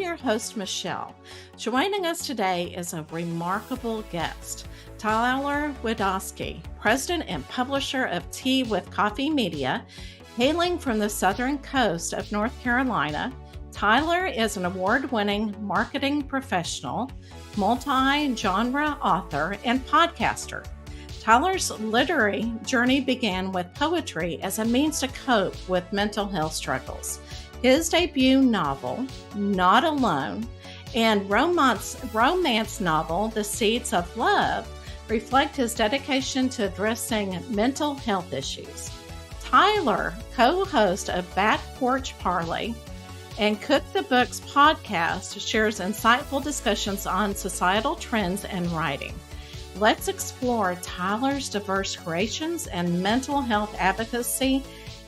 your host, Michelle. Joining us today is a remarkable guest, Tyler Wittkofsky, president and publisher of Tea with Coffee Media. Hailing from the southern coast of North Carolina, Tyler is an award-winning marketing professional, multi-genre author, and podcaster. Tyler's literary journey began with poetry as a means to cope with mental health struggles. His debut novel, Not Alone, and romance novel, The Seeds of Love, reflect his dedication to addressing mental health issues. Tyler, co-host of Porch Parley and Cook the Books podcast, shares insightful discussions on societal trends and writing. Let's explore Tyler's diverse creations and mental health advocacy.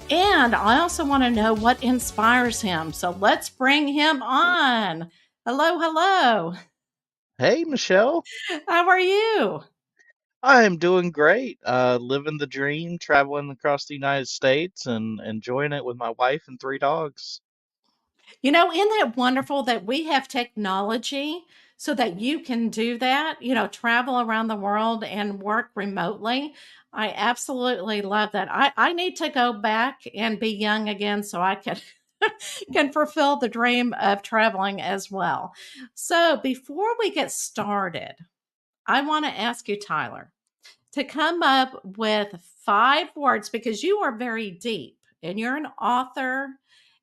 And I also want to know what inspires him. So let's bring him on. Hello. Hey, Michelle. How are you? I am doing great. Living the dream, traveling across the United States and enjoying it with my wife and 3 dogs. Isn't that wonderful that we have technology so that you can do that, travel around the world and work remotely? I absolutely love that. I need to go back and be young again so I can fulfill the dream of traveling as well. So before we get started, I want to ask you, Tyler, to come up with 5 words because you are very deep and you're an author.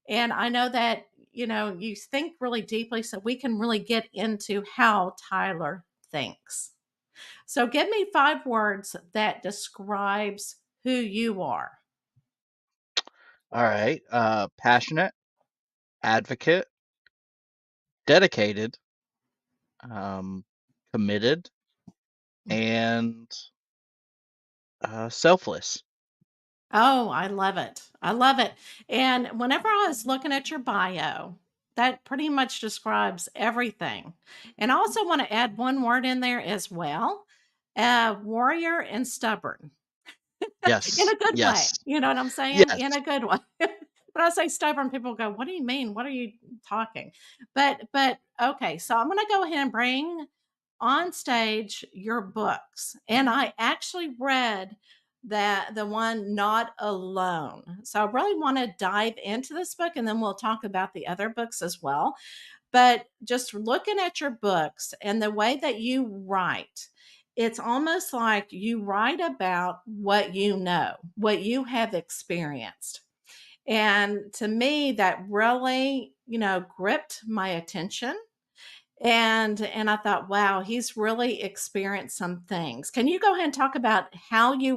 And I know that, you think really deeply, so we can really get into how Tyler thinks. So give me 5 words that describes who you are. All right. Passionate, advocate, dedicated, um, committed, and selfless. Oh, I love it. I love it. And whenever I was looking at your bio, that pretty much describes everything. And I also want to add one word in there as well, warrior and stubborn in Yes. a good way. Yes. You know what I'm saying? In Yes. a good way. When I say stubborn, people go, "What do you mean? What are you talking?" But okay, so I'm going to go ahead and bring on stage your books. And I actually read that the one Not Alone. So I really want to dive into this book and then we'll talk about the other books as well. But just looking at your books and the way that you write, it's almost like you write about what you know, what you have experienced. And to me, that really, gripped my attention. And I thought, wow, he's really experienced some things. Can you go ahead and talk about how you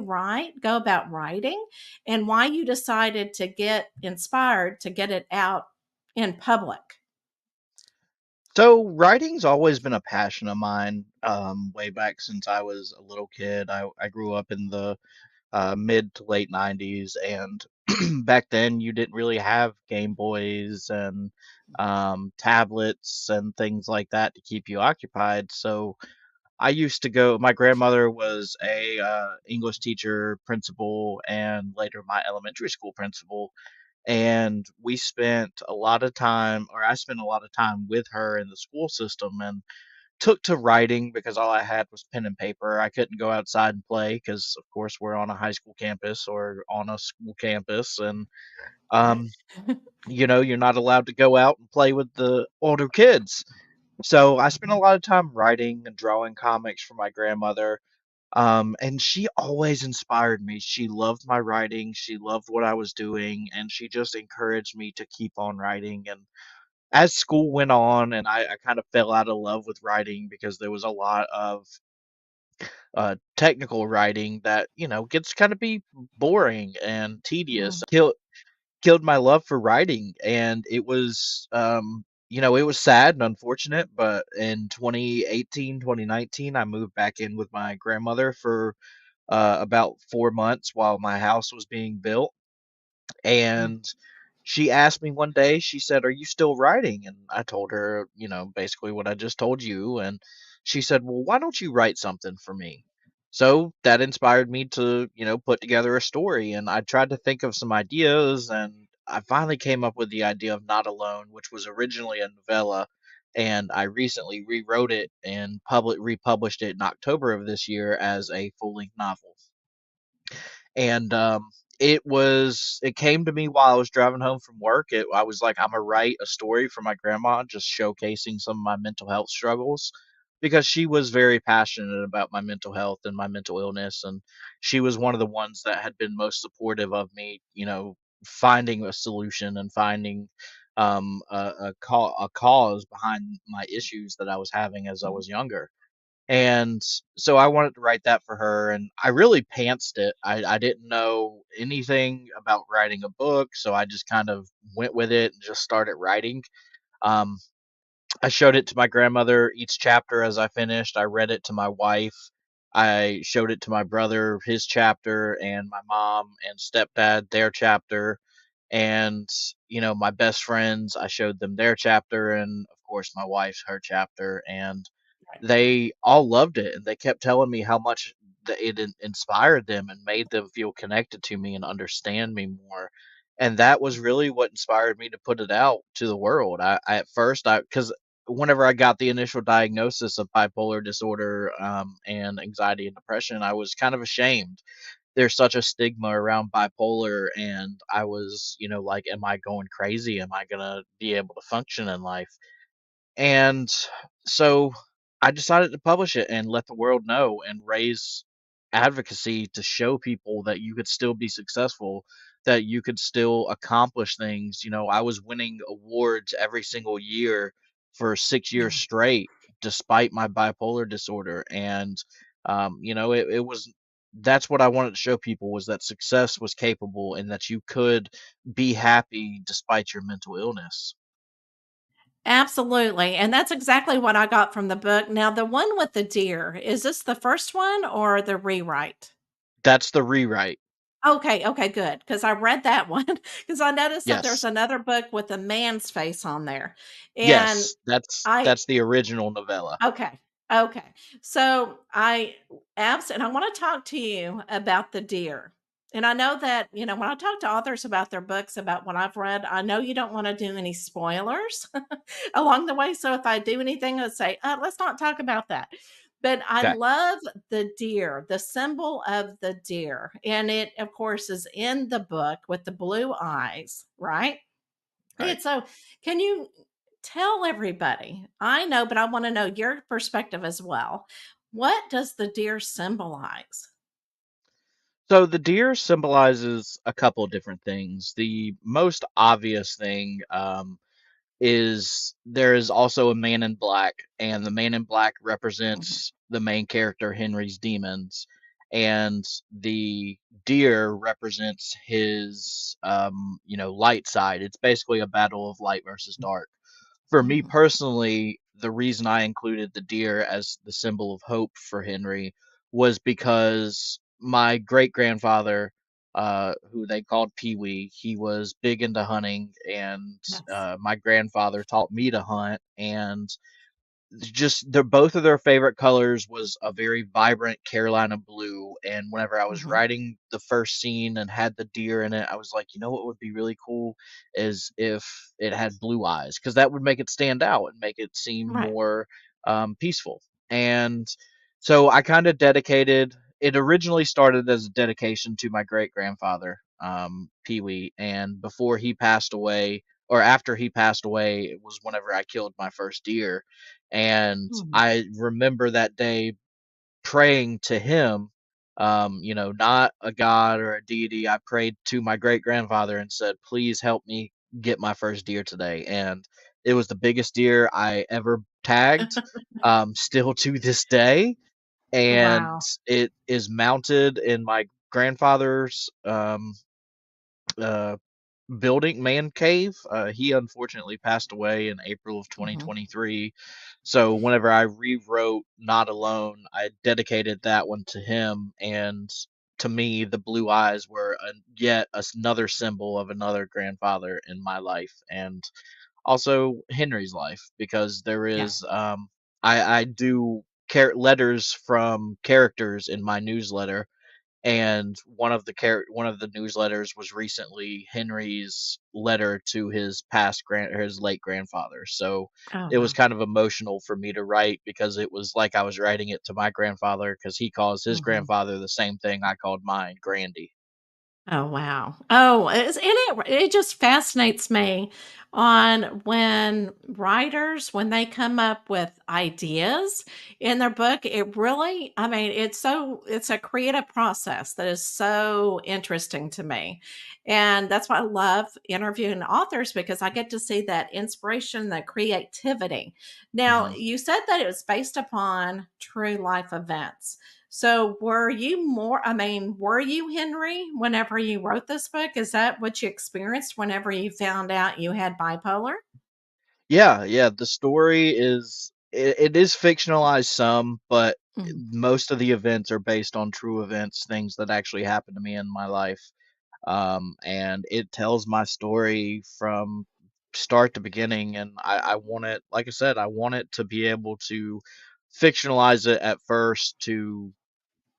go about writing, and why you decided to get inspired to get it out in public? So writing's always been a passion of mine, way back since I was a little kid. I grew up in the mid to late 90s, and back then you didn't really have Game Boys and tablets and things like that to keep you occupied. So I used to go. My grandmother was a English teacher, principal, and later my elementary school principal. And we spent a lot of time, or I spent a lot of time with her in the school system, and took to writing because all I had was pen and paper. I couldn't go outside and play because, of course, we're on a high school campus or on a school campus, and Right. um, you're not allowed to go out and play with the older kids. So I spent a lot of time writing and drawing comics for my grandmother. And she always inspired me. She loved my writing. She loved what I was doing, and she just encouraged me to keep on writing. And as school went on, and I kind of fell out of love with writing because there was a lot of technical writing that gets kind of be boring and tedious. Mm. Killed my love for writing, and it was sad and unfortunate, but in 2018, 2019, I moved back in with my grandmother for about 4 months while my house was being built. Mm. And she asked me one day, she said, "Are you still writing?" And I told her, basically what I just told you. And she said, "Well, why don't you write something for me?" So that inspired me to, put together a story. And I tried to think of some ideas, and I finally came up with the idea of Not Alone, which was originally a novella and I recently rewrote it and republished it in October of this year as a full length novel. And it came to me while I was driving home from work. I was like, I'm gonna write a story for my grandma, just showcasing some of my mental health struggles, because she was very passionate about my mental health and my mental illness, and she was one of the ones that had been most supportive of me, finding a solution and finding a cause behind my issues that I was having as I Mhm. was younger. And so I wanted to write that for her, and I really pantsed it. I didn't know anything about writing a book, so I just kind of went with it and just started writing. Um, I showed it to my grandmother each chapter as I finished. I read it to my wife. I showed it to my brother, his chapter, and my mom and stepdad, their chapter. And, my best friends, I showed them their chapter, and of course, my wife's her chapter. And Right. they all loved it, and they kept telling me how much inspired them and made them feel connected to me and understand me more. And that was really what inspired me to put it out to the world. I at first, I because whenever I got the initial diagnosis of bipolar disorder, and anxiety and depression, I was kind of ashamed. There's such a stigma around bipolar, and I was, like, am I going crazy? Am I gonna be able to function in life? And so I decided to publish it and let the world know and raise advocacy to show people that you could still be successful, that you could still accomplish things. I was winning awards every single year for 6 years Yeah. straight, despite my bipolar disorder. And, it was that's what I wanted to show people, was that success was capable and that you could be happy despite your mental illness. Absolutely, and that's exactly what I got from the book. Now, the one with the deer, is this the first one or the rewrite? That's the rewrite. Okay, okay, good. Because I read that one because I noticed that there's Yes. another book with a man's face on there, and Yes, that's I that's the original novella. okay, okay. So, and I wanna talk to you about the deer, and I know that, when I talk to authors about their books, about what I've read, I know you don't wanna do any spoilers along the way, so if I do anything, I'll say, let's not talk about that." But I Okay. love the deer, the symbol of the deer, and it, of course, is in the book with the blue eyes, right? Right. And so, can you tell everybody? I know, but I want to know your perspective as well. What does the deer symbolize? So the deer symbolizes a couple different things. The most obvious thing, is there is also a man in black, and the man in black Mhm. represents the main character Henry's demons, and the deer represents his, light side. It's basically a battle of light versus dark. For me Mhm. personally, the reason I included the deer as the symbol of hope for Henry was because my great grandfather, who they called Pee Wee, he was big into hunting, and Yes. my grandfather taught me to hunt. And just their both of their favorite colors was a very vibrant Carolina blue. And whenever I was Mhm. writing the first scene and had the deer in it, I was like, what would be really cool is if it had blue eyes, because that would make it stand out and make it seem Right. more peaceful. And so I kind of dedicated it. Originally started as a dedication to my great grandfather, Pee Wee, and before he passed away, or after he passed away, it was whenever I killed my first deer. And Mhm. I remember that day praying to him, not a god or a deity. I prayed to my great grandfather and said, please help me get my first deer today. And it was the biggest deer I ever tagged, still to this day. And Wow. it is mounted in my grandfather's uh, building man cave. He unfortunately passed away in April of Mhm. 2023. So whenever I rewrote Not Alone, I dedicated that one to him. And to me, the blue eyes were yet another symbol of another grandfather in my life, and also Henry's life, because there Yeah. is I do letters from characters in my newsletter, and one of the newsletters was recently Henry's letter to his his late grandfather. So Oh, it was wow. kind of emotional for me to write because it was like I was writing it to my grandfather because he calls his Mhm. grandfather the same thing I called mine, Grandy. Oh, wow. Oh, and it just fascinates me on when writers, when they come up with ideas in their book, it really, I mean, it's a creative process that is so interesting to me. And that's why I love interviewing authors because I get to see that inspiration, that creativity. Now, Mhm. you said that it was based upon true life events. So were you more, I mean, were you Henry whenever you wrote this book? Is that what you experienced whenever you found out you had bipolar? Yeah, yeah, the story it is fictionalized some, but Mhm, most of the events are based on true events, things that actually happened to me in my life. And it tells my story from start to beginning, and I want it, like I said, I want it to be able to fictionalize it at first to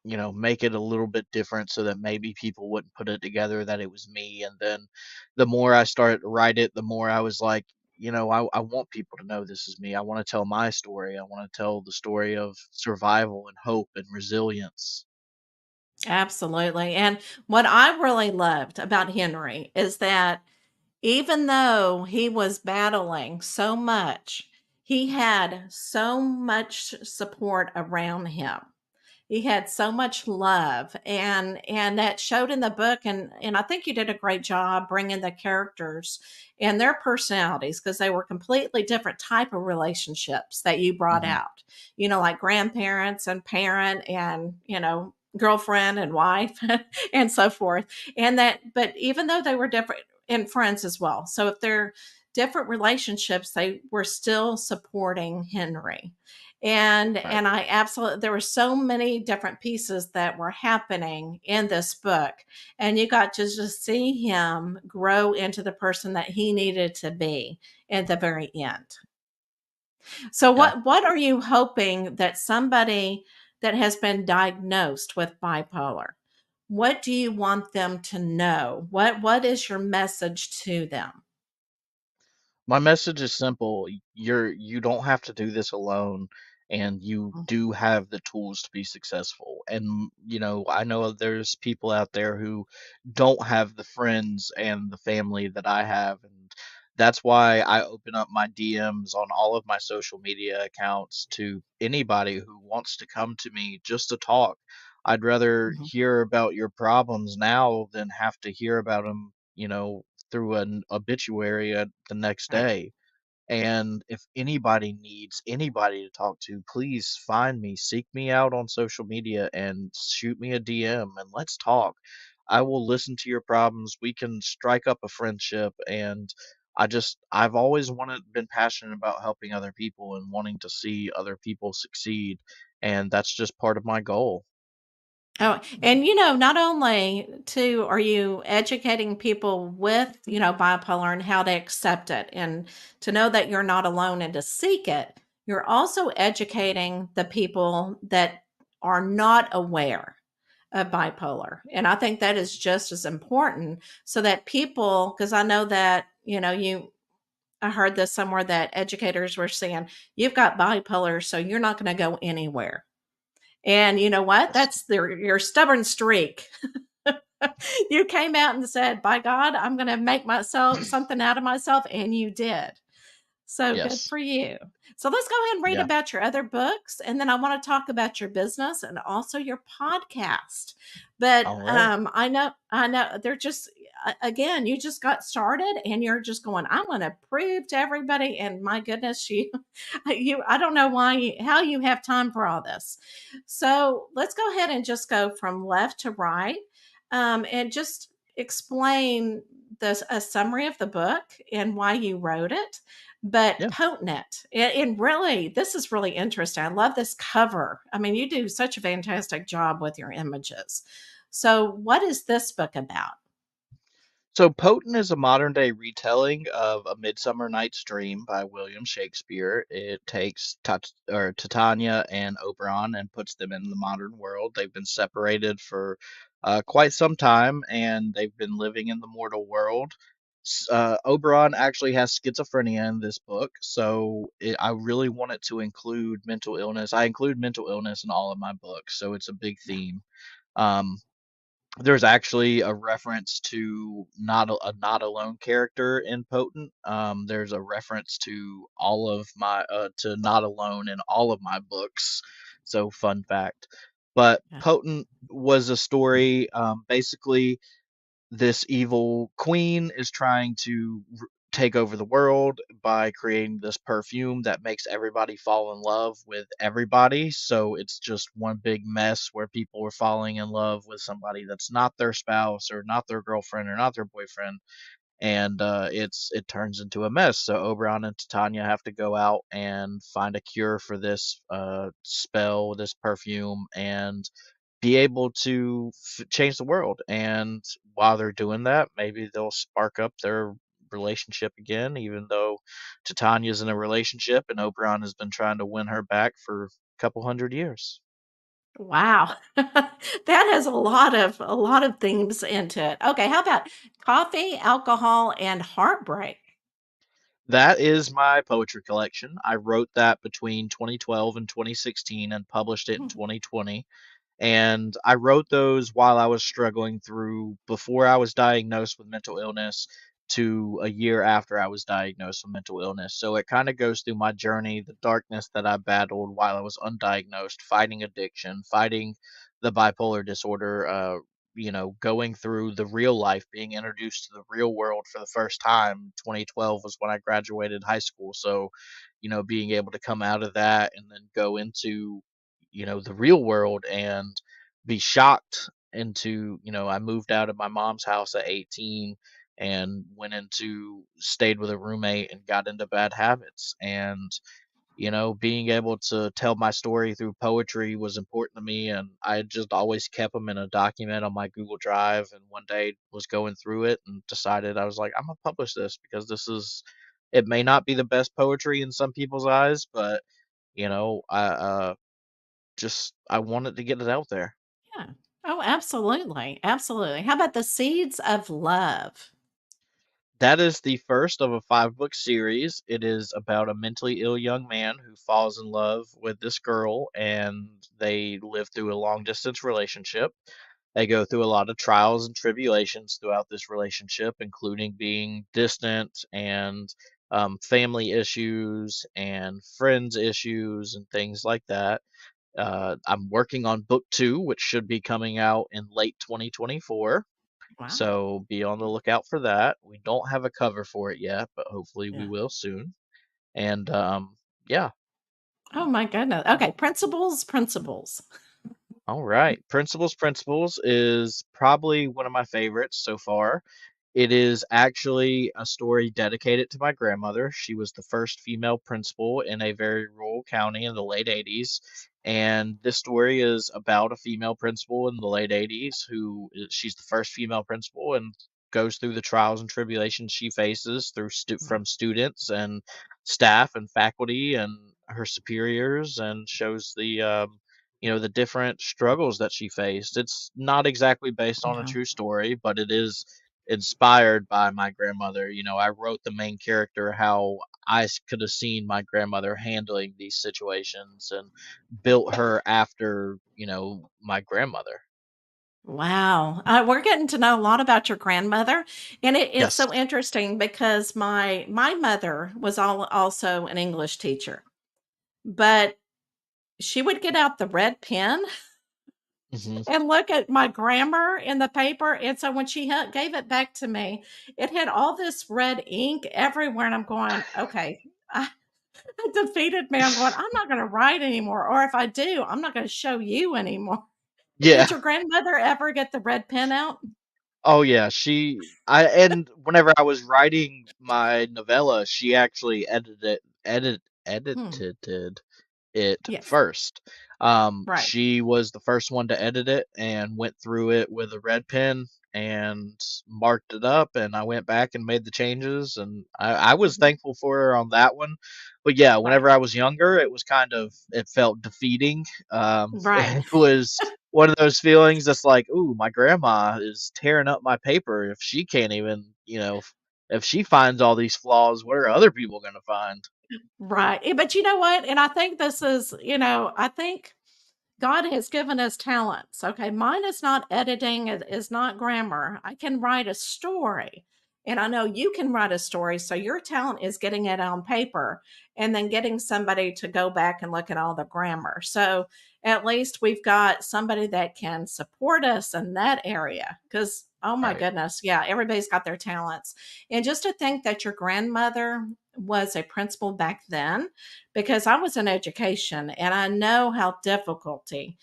make it a little bit different so that maybe people wouldn't put it together that it was me. And then the more I started to write it, the more I was like, I want people to know this is me. I want to tell my story. I want to tell the story of survival and hope and resilience. absolutely. And what I really loved about Henry is that even though he was battling so much, he had so much support around him. He had so much love, and that showed in the book, and I think you did a great job bringing the characters and their personalities because they were completely different type of relationships that you brought Hmm. out. Like grandparents and parent and, girlfriend and wife and so forth. And that but even though they were different and friends as well. So if they're different relationships, they were still supporting Henry. Right. And I absolutely, there were so many different pieces that were happening in this book, and you got to just see him grow into the person that he needed to be at the very end. So Yeah. what are you hoping that somebody that has been diagnosed with bipolar, what do you want them to know? What is your message to them? My message is simple. You don't have to do this alone, and you Mhm, do have the tools to be successful. And I know there's people out there who don't have the friends and the family that I have, and that's why I open up my DMs on all of my social media accounts to anybody who wants to come to me just to talk. I'd rather mhm, hear about your problems now than have to hear about them, through an obituary the next right. day. And if anybody needs anybody to talk to, please find me, seek me out on social media and shoot me a DM and let's talk. I will listen to your problems. We can strike up a friendship. And I've always been passionate about helping other people and wanting to see other people succeed. And that's just part of my goal. Oh, and not only too are you educating people with, bipolar and how to accept it and to know that you're not alone and to seek it, you're also educating the people that are not aware of bipolar. And I think that is just as important so that people, because I know that, I heard this somewhere that educators were saying, you've got bipolar, so you're not going to go anywhere. And you know what? Yes. That's your stubborn streak. You came out and said, "By God, I'm gonna make myself something out of myself," and you did. So good Yes. for you. So let's go ahead and read Yeah. about your other books, and then I want to talk about your business and also your podcast. But All right. I know, they're just again, you just got started, and you're just going. I'm going to prove to everybody, and my goodness, I don't know how you have time for all this. So let's go ahead and just go from left to right, and just explain a summary of the book and why you wrote it, but Yeah. potent. And really, this is really interesting. I love this cover. I mean, you do such a fantastic job with your images. So, what is this book about? So Potent is a modern day retelling of A Midsummer Night's Dream by William Shakespeare. It takes Titania and Oberon and puts them in the modern world. They've been separated for quite some time, and they've been living in the mortal world. Oberon actually has schizophrenia in this book, so I really wanted to include mental illness. I include mental illness in all of my books, so it's a big Yeah. theme. Um, there's actually a reference to a not alone character in Potent. There's a reference to all of my to Not Alone in all of my books. So fun fact. But Yeah. Potent was a story. Basically, this evil queen is trying to take over the world by creating this perfume that makes everybody fall in love with everybody. So it's just one big mess where people are falling in love with somebody that's not their spouse or not their girlfriend or not their boyfriend, and it turns into a mess. So Oberon and Titania have to go out and find a cure for this spell, this perfume, and be able to change the world. And while they're doing that, maybe they'll spark up their relationship again, even though Titania's in a relationship and Oberon has been trying to win her back for a couple hundred years. Wow. That has a lot of themes into it. Okay, how about coffee, alcohol, and heartbreak? That is my poetry collection. I wrote that between 2012 and 2016 and published it in Hmm. 2020. And I wrote those while I was struggling through before I was diagnosed with mental illness to a year after I was diagnosed with mental illness. So it kind of goes through my journey, the darkness that I battled while I was undiagnosed, fighting addiction, fighting the bipolar disorder, going through the real life, being introduced to the real world for the first time. 2012 was when I graduated high school. So, being able to come out of that and then go into the real world and be shocked into, I moved out of my mom's house at 18 and stayed with a roommate and got into bad habits. And being able to tell my story through poetry was important to me, and I just always kept them in a document on my Google Drive. And one day was going through it and decided, I was like, I'm gonna publish this because it may not be the best poetry in some people's eyes, but I wanted to get it out there. Yeah. Oh, absolutely. Absolutely. How about the seeds of love? That is the first of a 5-book series. It is about a mentally ill young man who falls in love with this girl, and they live through a long distance relationship. They go through a lot of trials and tribulations throughout this relationship, including being distant and family issues and friends issues and things like that. I'm working on book two, which should be coming out in late 2024. Wow. So be on the lookout for that. We don't have a cover for it yet, but hopefully we Yeah. will soon. And yeah, Oh my goodness. Okay, principles, principles. all right. Principles is probably one of my favorites so far. It is actually a story dedicated to my grandmother. She was the first female principal in a very rural county in the late 80s. And this story is about a female principal in the late 80s she's the first female principal and goes through the trials and tribulations she faces Yeah. from students and staff and faculty and her superiors, and shows the different struggles that she faced. It's not exactly based on a Yeah. true story, but it is inspired by my grandmother. I wrote the main character how could have seen my grandmother handling these situations and built her after, my grandmother. Wow. We're getting to know a lot about your grandmother, and it's Yes. so interesting because my mother was also an English teacher, but she would get out the red pen Hmm. and look at my grammar in the paper. And so when she gave it back to me, it had all this red ink everywhere. And I'm going, okay, I, a defeated me. I'm going, I'm not going to write anymore. Or if I do, I'm not going to show you anymore. Did Yeah. your grandmother ever get the red pen out? Oh yeah, and whenever I was writing my novella, she actually Hmm. edited it Yes. first. Right. She was the first one to edit it and went through it with a red pen and marked it up. And I went back and made the changes. And I was Mhm. thankful for her on that one. But yeah, Right. whenever I was younger, it was kind of, it felt defeating. Right. It was one of those feelings that's like, ooh, my grandma is tearing up my paper. If she can't even, if she finds all these flaws, what are other people going to find? Right. But you know what? And I think this is, I think God has given us talents. Okay. Mine is not editing, it is not grammar. I can write a story. And I know you can write a story. So your talent is getting it on paper and then getting somebody to go back and look at all the grammar. So at least we've got somebody that can support us in that area. Because, oh my Right. goodness, yeah, everybody's got their talents. And just to think that your grandmother was a principal back then, because I was in education and I know how difficulty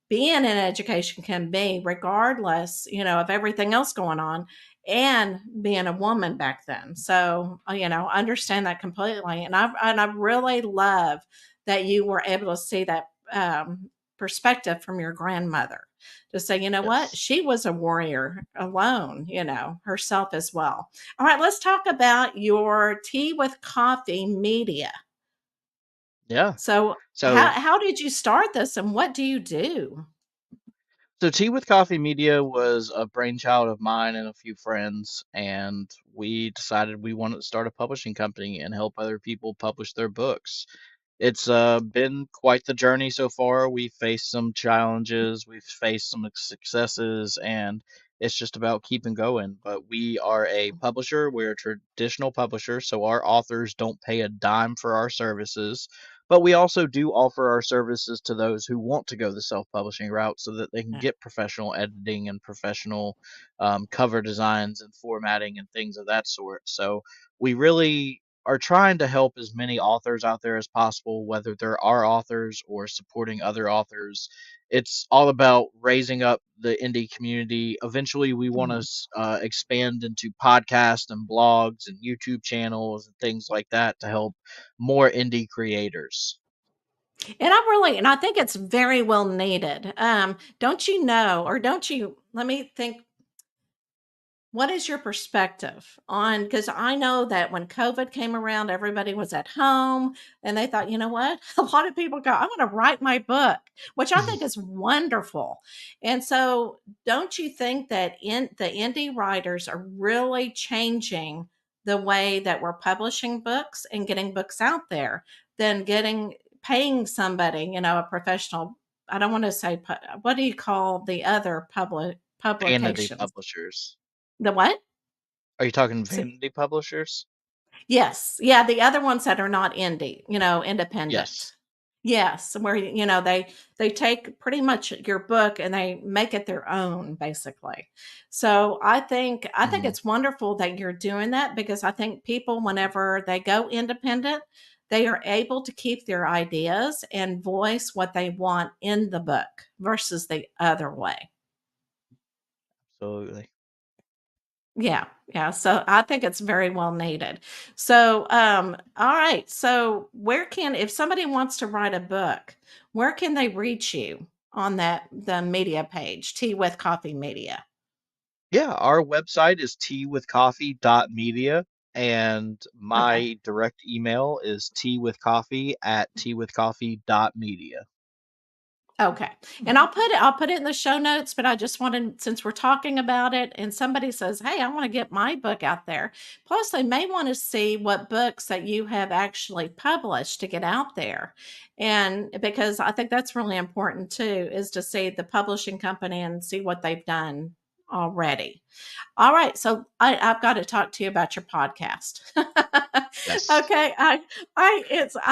being in education can be, regardless, of everything else going on, and being a woman back then. So, I understand that completely, and I really love that you were able to see that perspective from your grandmother to say, you know what, Yes. she was a warrior alone, herself as well. All right, let's talk about your tea with coffee media. Yeah. So, how So how did you start this, and what do you do? So Tea with Coffee Media was a brainchild of mine and a few friends, and we decided we wanted to start a publishing company and help other people publish their books. It's been quite the journey so far. We've faced some challenges, we've faced some successes, and it's just about keeping going. But we are a publisher, we're a traditional publisher, so our authors don't pay a dime for our services. But we also do offer our services to those who want to go the self-publishing route so that they can Yeah. get professional editing and professional cover designs and formatting and things of that sort. So we really are trying to help as many authors out there as possible, whether they're our authors or supporting other authors. It's all about raising up the indie community. Eventually, we want Mhm. to expand into podcasts and blogs and YouTube channels and things like that to help more indie creators. And I think it's very well needed. Don't you know, or don't you, let me think, what is your perspective on, because I know that when COVID came around, everybody was at home and they thought, you know what? A lot of people go, I'm going to write my book, which I think is wonderful. And so, don't you think that in the indie writers are really changing the way that we're publishing books and getting books out there than paying somebody, a professional? I don't want to say, what do you call the other Vanity publications? publishers. The what? Are you talking S vanity publishers? Yes. Yeah, the other ones that are not indie, independent. Yes. Yes, where, they take pretty much your book and they make it their own, basically. So, I think Mhm. it's wonderful that you're doing that, because I think people, whenever they go independent, they are able to keep their ideas and voice what they want in the book versus the other way. Absolutely. Yeah, yeah. So I think it's very well needed. So, all right. So, if somebody wants to write a book, where can they reach you on the media page, Tea with Coffee Media? Yeah, our website is teawithcoffee.media, and Okay. my direct email is teawithcoffee@teawithcoffee.media. Okay. And I'll put it in the show notes, but I just wanted, since we're talking about it and somebody says, "Hey, I want to get my book out there." Plus, they may want to see what books that you have actually published to get out there. And because I think that's really important too, is to see the publishing company and see what they've done already. All right, so I've got to talk to you about your podcast. Yes. Okay, I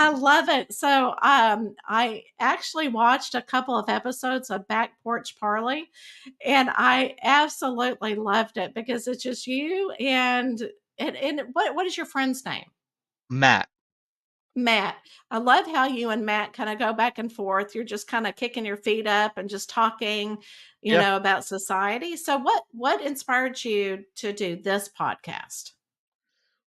love it. So, I actually watched a couple of episodes of Back Porch Parley, and I absolutely loved it because it's just you and what is your friend's name? Matt. Matt. I love how you and Matt kind of go back and forth. You're just kind of kicking your feet up and just talking, Yeah. about society. So, what inspired you to do this podcast?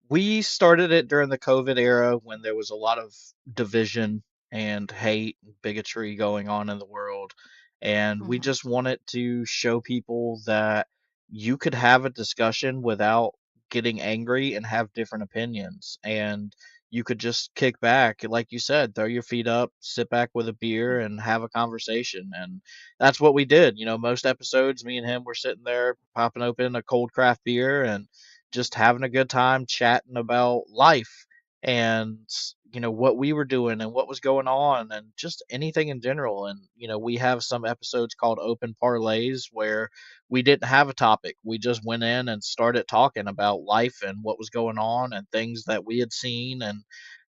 We started it during the COVID era when there was a lot of division and hate and bigotry going on in the world. And we Mhm. just wanted to show people that you could have a discussion without getting angry and have different opinions. And you could just kick back, like you said, throw your feet up, sit back with a beer, Yeah. and have a conversation. And that's what we did. Most episodes, me and him were sitting there popping open a cold craft beer and just having a good time chatting about life and what we were doing and what was going on and just anything in general. And we have some episodes called open parlays where we didn't have a topic, we just went in and started talking about life and what was going on and things that we had seen, and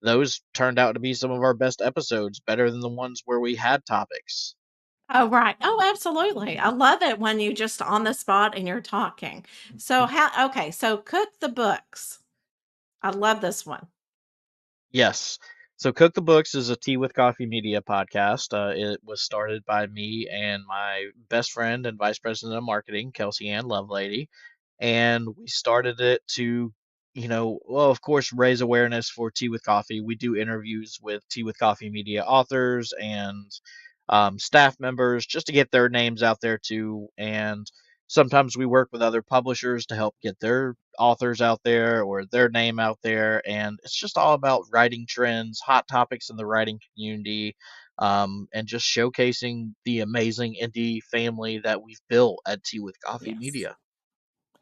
those turned out to be some of our best episodes, better than the ones where we had topics. Oh, right. Oh, absolutely. I love it when you just on the spot and you're talking. So okay, so cook the books. I love this one. Yes. So Cook the Books is a Tea with Coffee Media podcast. It was started by me and my best friend and vice president of marketing, Kelsey Ann Lovelady. And we started it to, well, of course, raise awareness for Tea with Coffee. We do interviews with Tea with Coffee Media authors and staff members just to get their names out there too. And sometimes we work with other publishers to help get their authors out there or their name out there. And it's just all about writing trends, hot topics in the writing community, and just showcasing the amazing indie family that we've built at Tea with Coffee Yes. Media.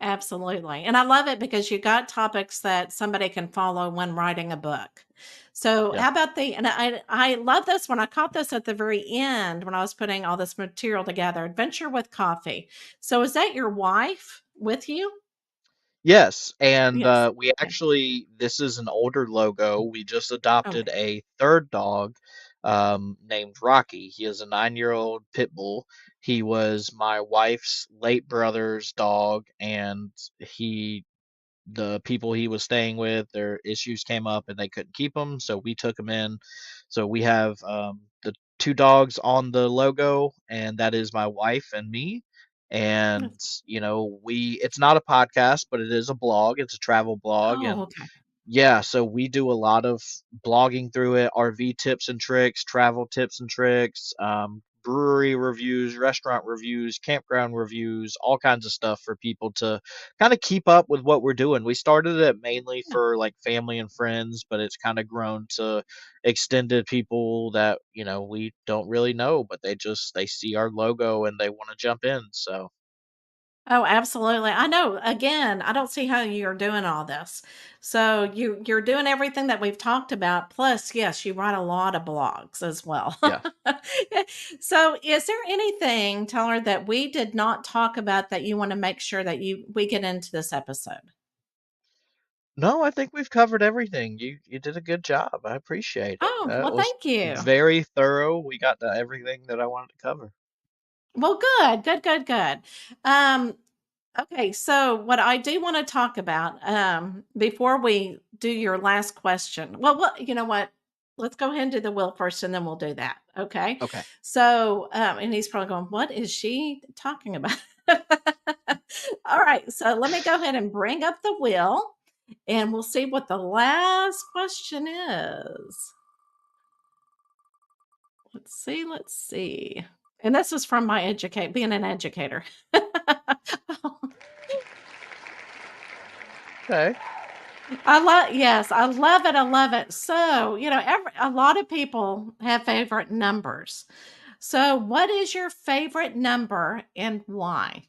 Absolutely. And I love it because you got topics that somebody can follow when writing a book. So Yeah. how about and I love this one. I caught this at the very end when I was putting all this material together. Adventure with Coffee. So is that your wife with you? Yes, and Yes. we Okay. actually, this is an older logo. We just adopted Okay. a third dog named Rocky. He is a 9-year-old pit bull. He was my wife's late brother's dog, and the people he was staying with, their issues came up and they couldn't keep him, so we took him in. So we have the two dogs on the logo, and that is my wife and me. And we it's not a podcast, but it is a blog. It's a travel blog, Oh, and okay. yeah, so we do a lot of blogging through it, RV tips and tricks, travel tips and tricks, brewery reviews, restaurant reviews, campground reviews, all kinds of stuff for people to kind of keep up with what we're doing. We started it mainly Yeah. for like family and friends, but it's kind of grown to extended people that, we don't really know, but they see our logo and they want to jump in. So, Oh, absolutely. I know. Again, I don't see how you're doing all this. So you're doing everything that we've talked about. Plus, yes, you write a lot of blogs as well. yeah. So is there anything, Tyler, that we did not talk about that you want to make sure that we get into this episode? No, I think we've covered everything. You did a good job. I appreciate it. Oh, That well, was thank you. very thorough. We got to everything that I wanted to cover. Well, good, good, good, good. Um, Okay, so what I do want to talk about before we do your last question. Well, you know what? Let's go ahead and do the will first, and then we'll do that. Okay. Okay. So, and he's probably going, "What is she talking about?" All right. So let me go ahead and bring up the will, and we'll see what the last question is. Let's see. Let's see. And this is from my being an educator. Okay. Yes, I love it. I love it. So, a lot of people have favorite numbers. So, what is your favorite number and why?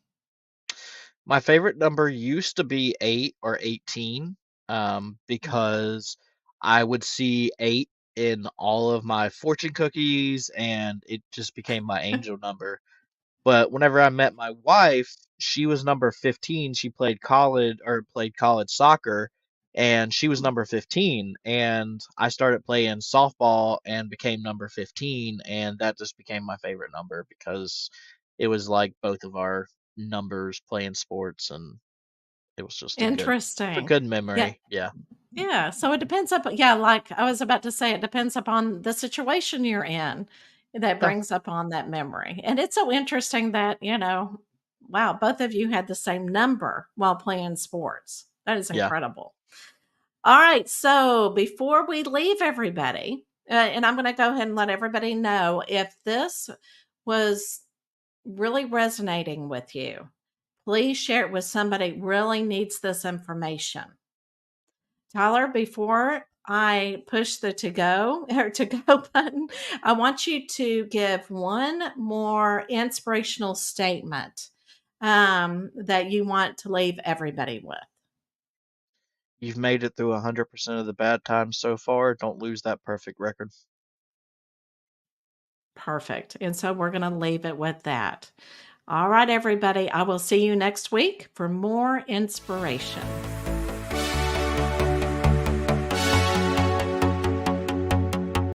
My favorite number used to be 8 or 18, Okay. because I would see 8 in all of my fortune cookies and it just became my angel number. But whenever I met my wife, she was number 15. She played college soccer, and she was number 15. And I started playing softball and became number 15. And that just became my favorite number because it was like both of our numbers playing sports, and it was just a Interesting. good Yeah. memory. Yeah. Yeah. So it depends up. Yeah. Like I was about to say, it depends upon the situation you're in that Yeah. brings up on that memory. And it's so interesting that, wow, both of you had the same number while playing sports. That is Yeah. incredible. All right. So before we leave everybody, And I'm going to go ahead and let everybody know if this was really resonating with you, please share it with somebody who really needs this information. Tyler, before I push the to go or to go button, I want you to give one more inspirational statement that you want to leave everybody with. You've made it through 100% of the bad times so far. Don't lose that perfect record. Perfect. And so we're going to leave it with that. All right, everybody. I will see you next week for more inspiration.